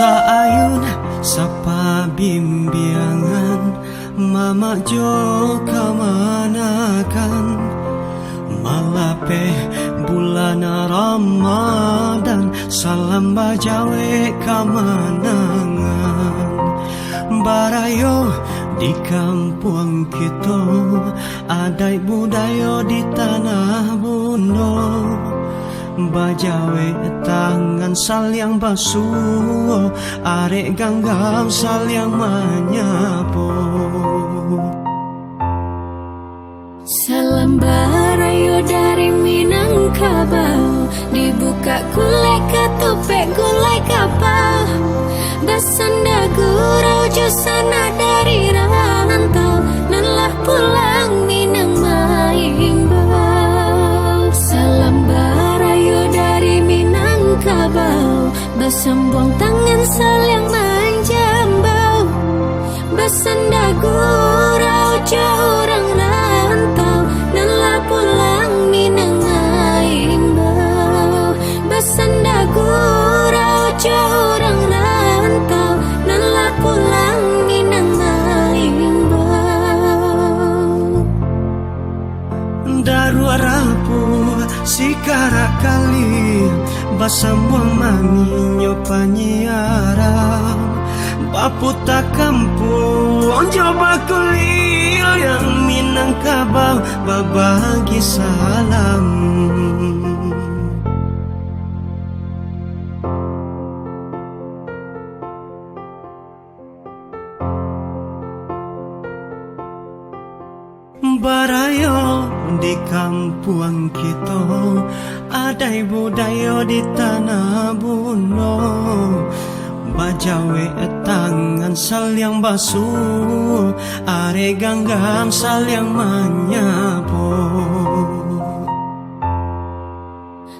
Saayun sapa bimbingan mama jo kamanakan malape bulan Ramadan salam bajawe kamanangan barayo di kampung kita adai budaya di tanah Bundo bajawe tangan saling basuh arek ganggam saling menyapu salam barayo dari Minangkabau dibuka gulai ketupek gulai kapal dasanda gurau jusana dari rantau nanlah pulang Minang Maimbau salam barayo dari Minangkabau basambung tangan saling menjambau basanda gurau jauh rantau nanlah pulang Minang Maimbau basanda gurau jauh rantau nanlah pulang Minang Maimbau daru rapu sikara kali basambuang manginyo panyiaran baputa kampung coba kulil yang Minangkabau babagi salam barayo di kampung kita adai budaya di tanah Bundo bajawe tangan saling basuh are ganggam saling menyapu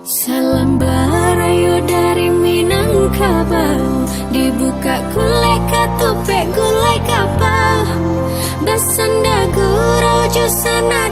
salam barayo dari Minangkabau dibuka gulai ketupek gulai kapal basanda gurau jusana